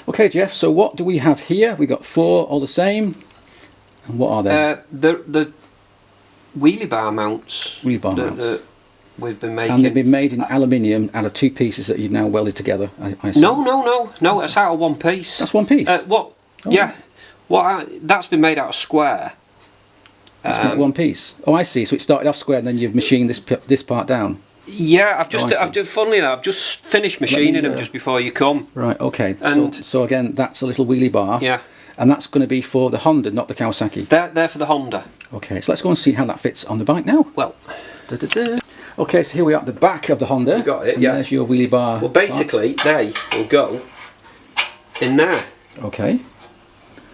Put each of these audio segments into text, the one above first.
Okay, Jeff, so what do we have here? We got 4 all the same. And what are they? The wheelie bar mounts. Wheelie bar mounts. That we've been making. And they've been made in aluminium out of 2 pieces that you've now welded together, I assume. No, it's out of 1 piece. That's 1 piece? Oh. Yeah. That's been made out of square. That's 1 piece. Oh, I see. So it started off square and then you've machined this part down. Yeah, funnily enough, I've just finished machining them just before you come. Right, okay. And so again, that's a little wheelie bar. Yeah. And that's going to be for the Honda, not the Kawasaki. They're for the Honda. Okay, so let's go and see how that fits on the bike now. Well. Okay, so here we are at the back of the Honda. You got it, and yeah. There's your wheelie bar. Well, basically, they will go in there. Okay.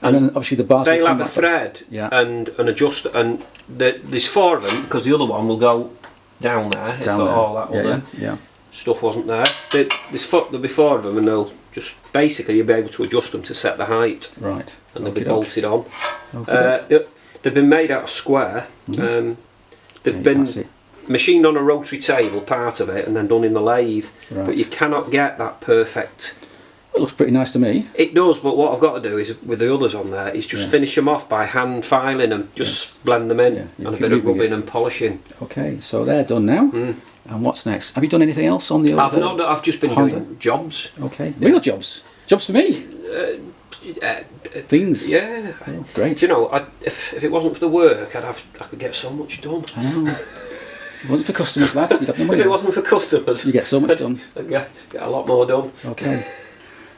And then obviously the bars. They'll have a thread, yeah, and an adjuster, and there's 4 of them because the other one will go down there if all that other stuff wasn't there. There'll be 4 of them, and they'll just basically you'll be able to adjust them to set the height. Right. And they'll be bolted on. They've been made out of square. They've been machined on a rotary table, part of it, and then done in the lathe. Right. But you cannot get that perfect. It looks pretty nice to me. It does, but what I've got to do is, with the others on there, is just finish them off by hand filing them, just blend them in, and a bit of rubbing and polishing. Okay, so they're done now. And what's next? Have you done anything else on the other? I've just been doing jobs. Okay, real jobs. Jobs for me. Things. Yeah. Oh, great. You know, if it wasn't for the work, I could get so much done. I know. If it wasn't for customers, lad, you'd have no money. If it wasn't for customers, you get so much done. I'd get a lot more done. Okay.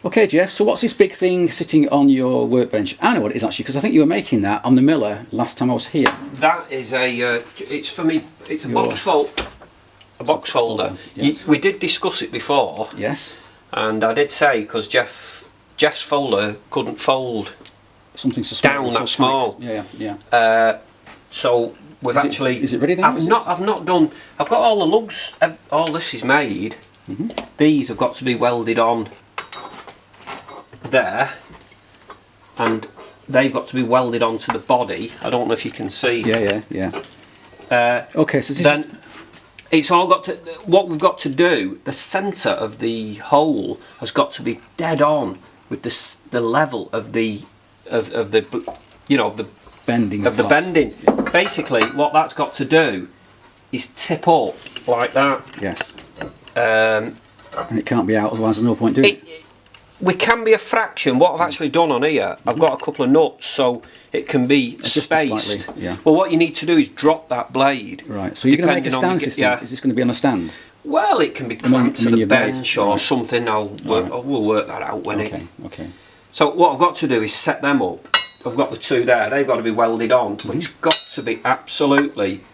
Okay, Jeff, so what's this big thing sitting on your workbench? I know what it is actually, because I think you were making that on the Miller last time I was here. That is it's for me, it's a box folder. Yeah. We did discuss it before. Yes. And I did say, because Jeff's folder couldn't fold something so small, down that small. Yeah. So we've actually. Is it ready now? I've not done. I've got all the lugs. All this is made. These have got to be welded on there, and they've got to be welded onto the body. I don't know if you can see. Yeah. Okay, so then it's all got to. What we've got to do, the centre of the hole has got to be dead on with the level of the bending bending. Basically, what that's got to do is tip up like that. Yes. And it can't be out, otherwise there's no point doing it. We can be a fraction. What I've actually done on here, I've got a couple of nuts so it can be spaced. Slightly, yeah. Well, what you need to do is drop that blade. Right. So you're going to make a stand system? Yeah. Is this going to be on a stand? Well, it can be clamped to the bench or something. We'll work that out when Okay. So what I've got to do is set them up. I've got the 2 there. They've got to be welded on, but it's got to be absolutely.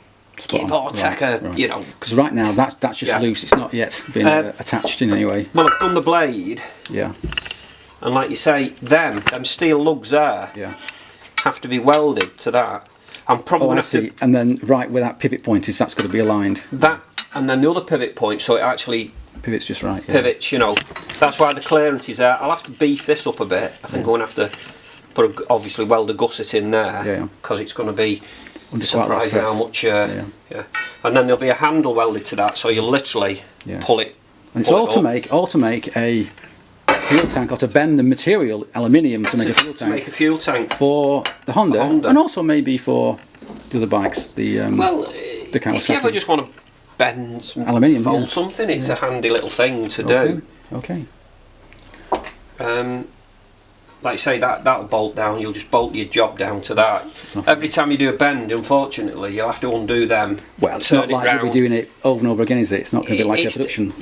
Give or take you know. Because right now that's just loose. It's not yet been attached in any way. Well, I've done the blade. Yeah. And like you say, them steel lugs there. Yeah. Have to be welded to that. I'm probably going to have to. And then right where that pivot point is, that's got to be aligned. That and then the other pivot point, so it actually pivots just right. Yeah. Pivots, you know. That's why the clearance is there. I'll have to beef this up a bit. I think I'm going to have to obviously weld a gusset in there because it's going to be. Surprising how much, And then there'll be a handle welded to that, so you literally pull it. And it's all to make a fuel tank, or to bend the material aluminium to make a fuel tank. To make a fuel tank for the Honda, and also maybe for the other bikes. The Kawasaki. If you ever just want to bend some aluminium, fold something, it's a handy little thing to do. Okay. Like you say, that'll bolt down. You'll just bolt your job down to that. Every time you do a bend, unfortunately, you'll have to undo them. Well, it's not like you'll be doing it over and over again, is it? It's not going to be like a production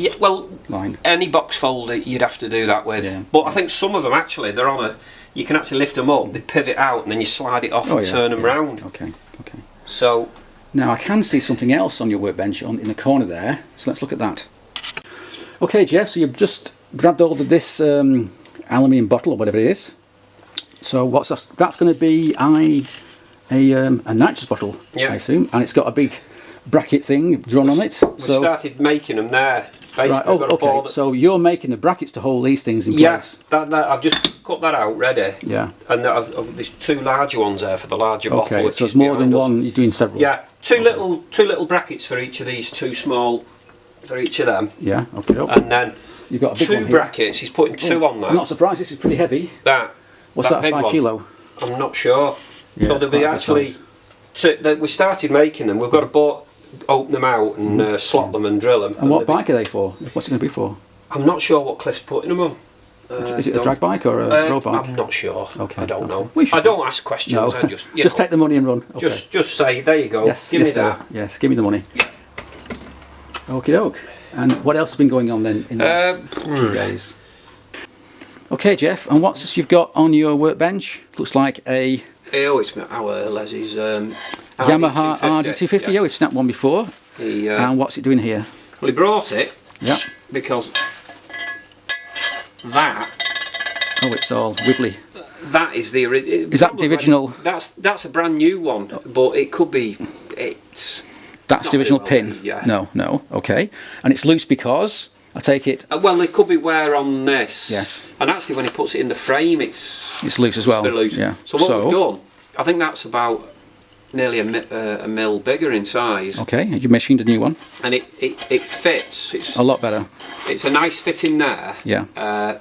line. Any box folder you'd have to do that with. Yeah. But I think some of them actually, they're on a. You can actually lift them up, they pivot out, and then you slide it off and turn them round. Okay. So now I can see something else on your workbench in the corner there. So let's look at that. Okay, Jeff. So you've just grabbed hold of this. Aluminium bottle or whatever it is. So what's that? That's going to be a nitrous bottle, I assume, and it's got a big bracket thing drawn on it. We started making them there. Right. Okay. So you're making the brackets to hold these things in place. Yeah. I've just cut that out ready. Yeah. And there's 2 larger ones there for the larger bottle. Okay. So it's more than one. You're doing several. Yeah. Two little brackets for each of these, 2 small for each of them. Yeah. Okay. And then You've got a big one two brackets. He's putting two on that. I'm not surprised. This is pretty heavy. What's that? 5 kilo? I'm not sure. Yeah, so they'll be actually. We started making them. We've got to open them out and slot them and drill them. And what bike are they for? What's it going to be for? I'm not sure what Cliff's putting them on. Is it a drag bike or a road bike? I'm not sure. Okay. I don't know. I don't ask questions. No. I just just take the money and run. Okay. Just say, there you go. Yes, give me that. Sir. Yes, give me the money. Yeah. Okie doke. And what else has been going on then in the last 2 days? Okay, Jeff. And what's this you've got on your workbench? Looks like a. Oh, it's our Leslie's Yamaha RD250. Yeah, we've snapped one before. And what's it doing here? Well, he brought it. Yeah. Because that. Oh, it's all wibbly. That is the original. Is that the original? That's a brand new one, but it could be. That's the original pin. Yeah. No. Okay. And it's loose because I take it. Well, there could be wear on this. Yes. And actually, when he puts it in the frame, it's loose as well. A bit loose. Yeah. So what we've done, I think that's about nearly a mil bigger in size. Okay. You machined a new one. And it fits. It's a lot better. It's a nice fit in there. Yeah.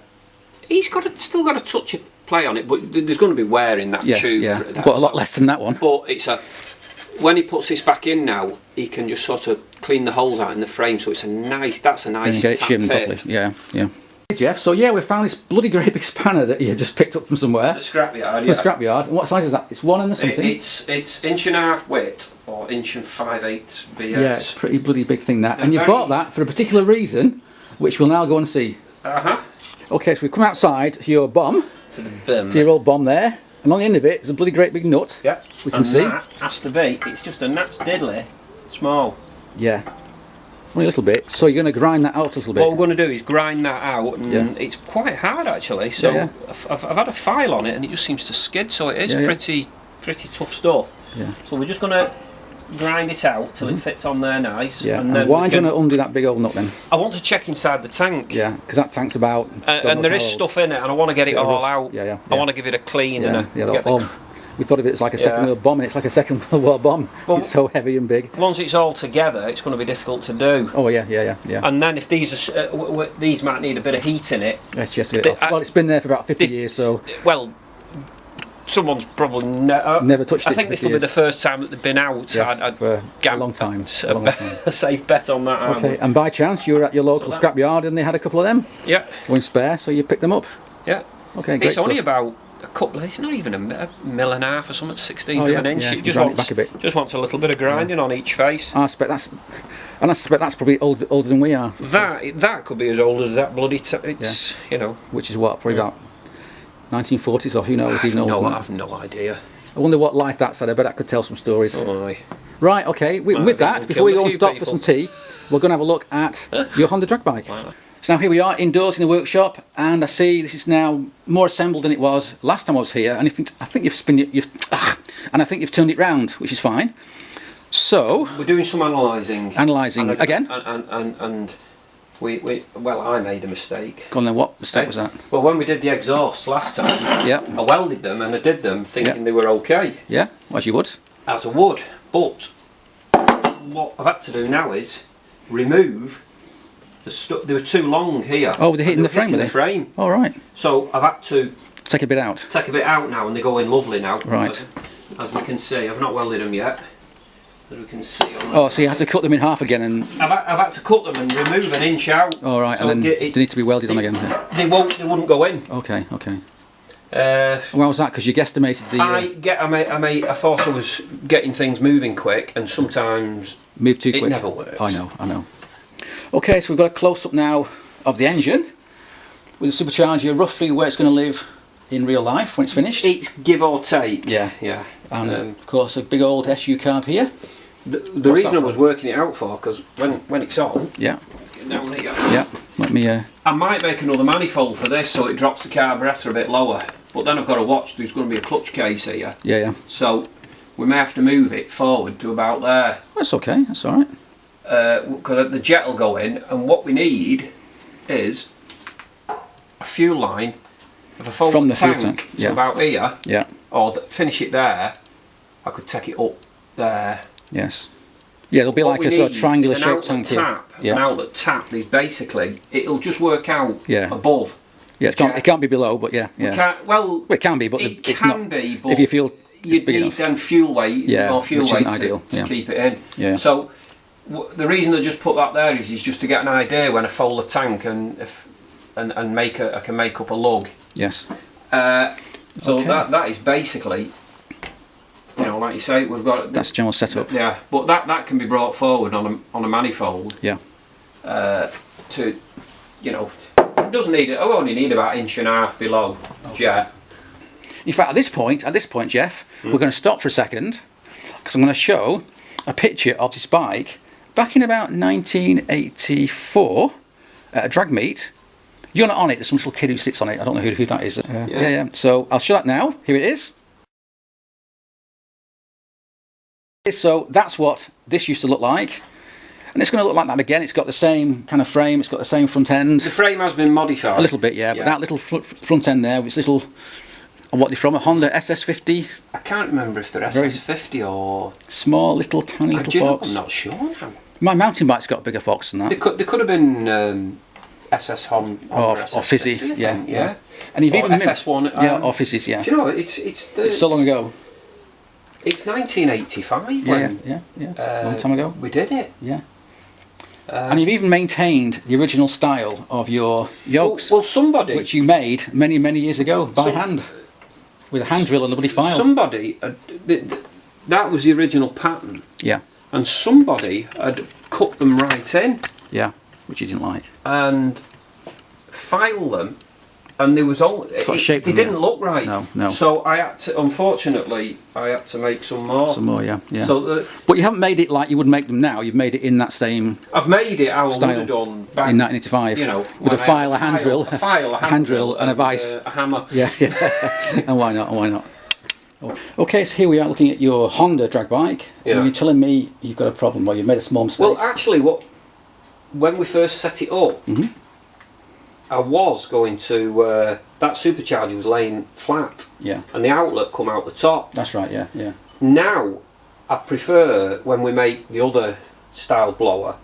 He's still got a touch of play on it, but there's going to be wear in that tube. Yeah. But a lot less than that one. But when he puts this back in now, he can just sort of clean the holes out in the frame, so it's that's a nice get it shimmed fit. Properly. Yeah. Hey Jeff, so yeah, we found this bloody great big spanner that you just picked up from somewhere. The scrapyard. From the scrapyard. And what size is that? It's 1 and something. It's 1.5" width or 1.5/8" BS. Yeah, it's a pretty bloody big thing that. And you bought that for a particular reason, which we'll now go and see. Okay, so we've come outside to your bomb. To your old bomb there. And on the end of it is a bloody great big nut. Yeah. We can see. That has to be. It's just a nat's diddly small. Yeah. Only a little bit. So you're going to grind that out a little bit. What we're going to do is grind that out, and it's quite hard actually. So I've had a file on it, and it just seems to skid. So it is pretty tough stuff. Yeah. So we're just going to grind it out till it fits on there nice. Yeah. And then why do you want to undo that big old nut then? I want to check inside the tank. Yeah, because that tank's about. And there is stuff in it, and I want to get it all out. Yeah. I want to give it a clean and we thought of it as like a second world bomb, and it's like a Second World War bomb. Well, it's so heavy and big. Once it's all together, it's going to be difficult to do. Oh yeah. And then if these these might need a bit of heat in it. Let's just get it off. Well, it's been there for about 50 years, so. Well, someone's probably never touched it. I think this will be the first time that they've been out. Yes, for a long time. A safe bet on that. Okay, and by chance you were at your local scrapyard and they had a couple of them. Yeah. Going spare, so you picked them up. Yeah. Okay, great. It's only about a couple. It's not even a mil and a half or something. 1/16 of an inch. Yeah, it just wants a little bit of grinding on each face. I suspect that's probably older than we are. That could be as old as that bloody. It's you know. Which is what, probably about 1940s or who knows even older. I have no idea. I wonder what life that's had. I bet I could tell some stories. Oh, aye. Right, okay. With that, before we go and stop for some tea, we're going to have a look at your Honda drag bike. Wow. So now here we are indoors in the workshop, and I see this is now more assembled than it was last time I was here. And I think you've turned it round, which is fine. So we're doing some analysing. Again. And I made a mistake. Go on then, what mistake was that? Well, when we did the exhaust last time, I welded them and I did them thinking they were okay. Yeah, as you would. As I would, but what I've had to do now is remove the stuff. They were too long here. Oh, they're hitting the frame. The frame. All right. So I've had to take a bit out. Take a bit out now, and they're going lovely now. Right. As we can see, I've not welded them yet. As we can see. So you had to cut them in half again, and I've had to cut them and remove an inch out. All right, so and then they need to be welded on again. They wouldn't go in. Okay. Why was that? Because you guesstimated the. I thought I was getting things moving quick, and sometimes move too quick. It never works. I know. Okay, so we've got a close up now of the engine with the supercharger, roughly where it's going to live in real life when it's finished. It's give or take. Yeah. And of course, a big old SU carb here. The reason I was working it out for, because when it's on, get down here. Yeah, let me. I might make another manifold for this, so it drops the carburettor a bit lower. But then I've got to watch. There's going to be a clutch case here. Yeah. So we may have to move it forward to about there. That's okay. That's all right. Because the jet will go in, and what we need is a fuel line. If I fold from the tank to about here, yeah, or finish it there, I could take it up there. Yes. Yeah, it'll be like a sort of triangular shaped tank here. An outlet tap. Is basically it'll just work out above. Yeah, it can't be below, but yeah. Well, it can be, but it it's can not. be. But if you feel you'd need then fuel weight, more fuel which weight isn't ideal. to keep it in. Yeah. So the reason I just put that there is just to get an idea when I fold the tank and I can make up a lug. Yes. So that is basically, you know, like you say, we've got that's general setup. Yeah, but that can be brought forward on a manifold. Yeah. To, you know, it doesn't need it. I only need about 1.5 inches below jet. In fact, at this point, Jeff, we're going to stop for a second because I'm going to show a picture of this bike back in about 1984 at a drag meet. You're not on it. There's some little kid who sits on it. I don't know who that is. Yeah. So I'll show that now. Here it is. So that's what this used to look like, and it's going to look like that again. It's got the same kind of frame. It's got the same front end. The frame has been modified a little bit, but that little front end there, which little, what they're from, a Honda SF50. I can't remember if they're SF50 or small, little tiny little Fox. I'm not sure now. My mountain bike's got a bigger Fox than that. They could have been SS Honda or Fizzy, yeah. And you've even FS1, or Fizzies, yeah. Do you know it's so long ago. It's 1985 long time ago. We did it. Yeah. And you've even maintained the original style of your yokes. Well, somebody, which you made many years ago by hand, with a hand drill and a bloody file. Somebody, that was the original pattern. Yeah. And somebody had cut them right in. Yeah. Which you didn't like. And filed them. And there was all they didn't look right. No. So I had to, unfortunately, make some more. Some more, yeah. So but you haven't made it like you would make them now. You've made it in that same. I've made it how I would have done back in 1985. You know, with a file, a hand drill, a hand drill, and a vice, a hammer. Yeah. And why not? Okay, so here we are looking at your Honda drag bike. Yeah. And you're telling me you've got a problem. Well, you made a small mistake. Well, actually, when we first set it up. I was going to that supercharger was laying flat, and the outlet come out the top. That's right, yeah. Now I prefer when we make the other style blower.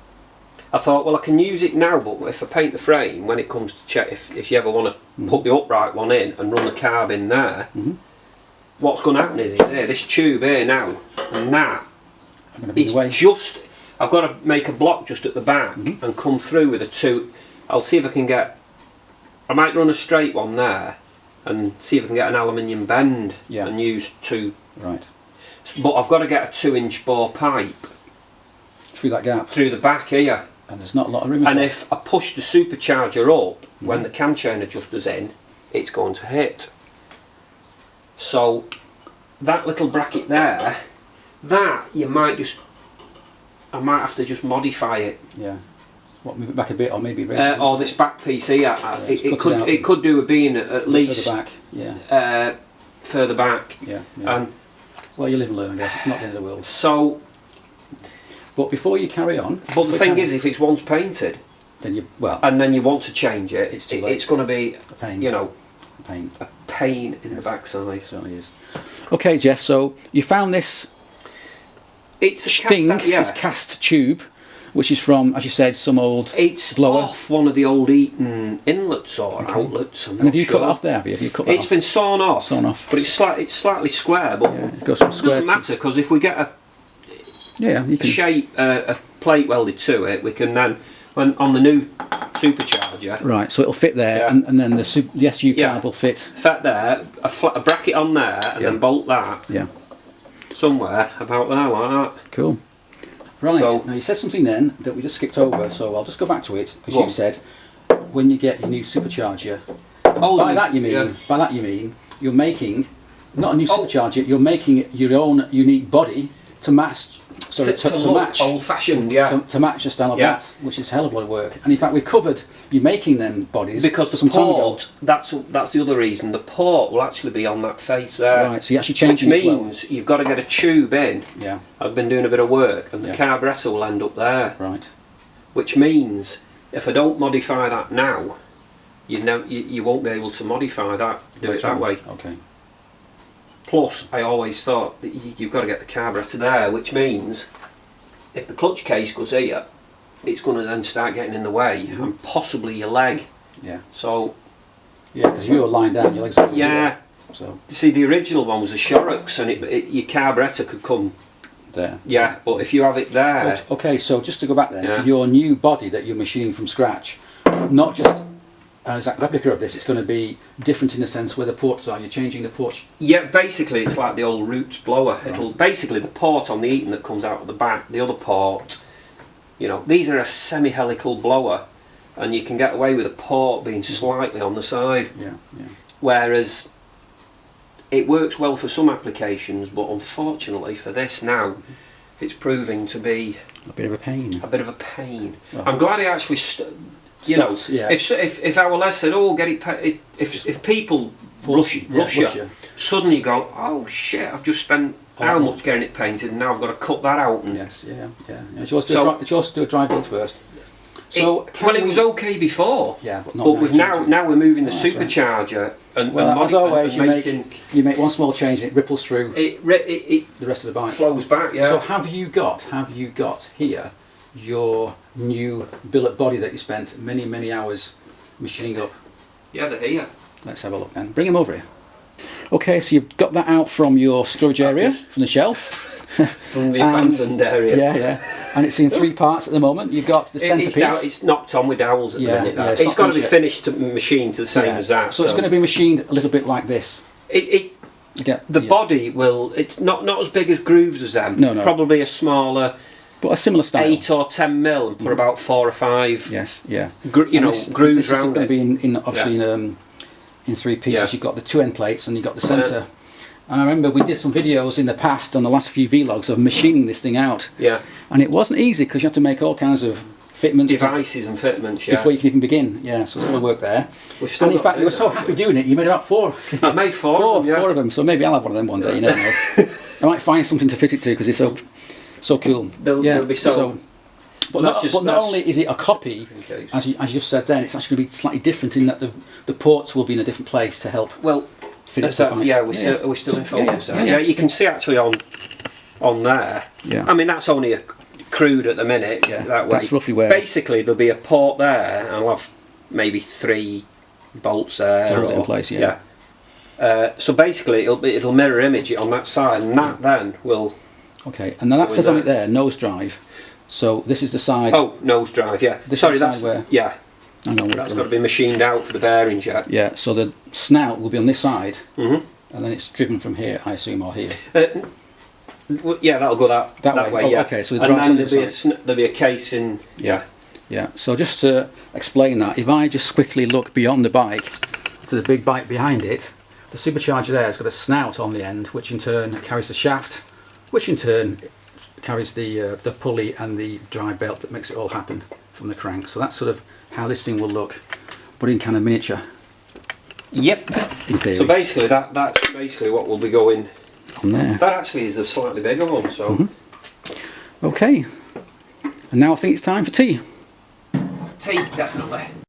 I thought, well, I can use it now, but if I paint the frame, when it comes to check, if you ever want to put the upright one in and run the carb in there, what's going to happen is this tube here now, and that it's just. I've got to make a block just at the back and come through with a two. I'll see if I can get. I might run a straight one there and see if I can get an aluminium bend and use two. Right. But I've got to get a 2-inch bore pipe. Through that gap? Through the back here. And there's not a lot of room. And if I push the supercharger up when the cam chain adjuster's in, it's going to hit. So that little bracket there, I might have to just modify it. Yeah. What, move it back a bit, or maybe raise it? Or this back piece here. It could do a being at least further back. Further back. Yeah. And well, you live and learn, I guess. It's not the end of the world. So, but before you carry on. But the thing is, if it's once painted, then and then you want to change it, it's going to be a pain. You know, a pain in the backside. It certainly is. Okay, Jeff. So you found this. It's a this cast tube, which is from, as you said, some old blower. Off one of the old Eaton inlets or outlets. And have you cut it off there? Have you cut that off? It's been sawn off. Sawn off. But it's slightly square. But it doesn't matter, because if we get a plate welded to it, we can then, on the new supercharger. Right. So it'll fit there, and then the SU card will fit. Fit there, a bracket on there, and then bolt that. Yeah. Somewhere about there, like that. Cool. Right, so, now you said something then that we just skipped over, so I'll just go back to it, because you said when you get your new supercharger, by that you mean you're making, not a new supercharger, you're making your own unique body to match, to match old-fashioned, to match the style of that, which is a hell of a lot of work. And in fact, we covered you making them bodies because the port. That's the other reason. The port will actually be on that face there. Right. So you actually changing it. Which means you've got to get a tube in. Yeah. I've been doing a bit of work, and the carburettor will end up there. Right. Which means if I don't modify that now, you won't be able to modify that. Do it that way. Okay. Plus, I always thought that you've got to get the carburettor there, which means if the clutch case goes here, it's going to then start getting in the way, and possibly your leg. Yeah. So. Yeah, because you were lying down, your legs. Yeah. So. See, the original one was a Shorrox, and your carburettor could come. There. Yeah, but if you have it there. But, okay, so just to go back then, your new body that you're machining from scratch, not just an exact replica of this, it's going to be different in the sense where the ports are. You're changing the ports. Yeah, basically it's like the old Roots blower. It'll basically the port on the Eaton that comes out of the back, the other port. You know, these are a semi-helical blower, and you can get away with a port being slightly on the side. Yeah, yeah. Whereas it works well for some applications, but unfortunately for this now, it's proving to be a bit of a pain. A bit of a pain. Well, I'm glad it actually, you know, yeah. if our Les said, "Oh, get it," if people rush you, suddenly you go, "Oh shit, I've just spent how much getting it painted, and now I've got to cut that out." And yes, yeah. It's yours to do a dry build first. So it was okay before. Yeah, but we've now we're moving the supercharger. And, as always, you make one small change and it ripples through the rest of the bike. Flows back, yeah. So have you got here your new billet body that you spent many hours machining up? Yeah, they're here. Let's have a look then. Bring them over here. Okay, so you've got that out from your storage area, from the shelf. From the abandoned area. Yeah. And it's in 3 parts at the moment. You've got the centrepiece. It's knocked on with dowels at the minute. It's got to be finished to machined to the same as that. So it's going to be machined a little bit like this. The body will. It's not as big as grooves as them. No. Probably a smaller. But a similar style. 8 or 10 mil and put about 4 or 5. Yes, yeah. Grooves around it. This is going to be obviously in 3 pieces. Yeah. You've got the 2 end plates and you've got the centre. And I remember we did some videos in the past on the last few vlogs of machining this thing out. Yeah. And it wasn't easy because you had to make all kinds of fitments. Devices and fitments, yeah. Before you can even begin. Yeah, so it's all the work there. And in fact, you were so happy doing it, you made about 4. I made 4 of them, so maybe I'll have one of them one day, you never know. I might find something to fit it to because it's so cool. They'll be so but not only is it a copy, as you just said then, it's actually going to be slightly different in that the ports will be in a different place to help. Well, fit it to the bike. we're still in focus. Yeah, you can see actually on there. Yeah. I mean that's only a crude at the minute. Yeah, that way. That's roughly where. Basically, there'll be a port there, and I'll have maybe 3 bolts there. To hold it in place. Yeah. So basically, it'll mirror image it on that side, and that then will. Okay, and now that says on it there, nose drive. So this is the side. Oh, nose drive, yeah. Sorry, that's where. Yeah. That's got to be machined out for the bearings yet. Yeah. So the snout will be on this side, and then it's driven from here, I assume, or here. Yeah, that'll go that way. Yeah. Okay, so the drive's on this side. There'll be a case in. Yeah. Yeah. So just to explain that, if I just quickly look beyond the bike to the big bike behind it, the supercharger there has got a snout on the end, which in turn carries the shaft, which in turn carries the pulley and the drive belt that makes it all happen from the crank. So that's sort of how this thing will look, but in kind of miniature. Yep. In theory. So basically that's basically what will be going on there. That actually is a slightly bigger one. So. Okay. And now I think it's time for tea. Tea, definitely.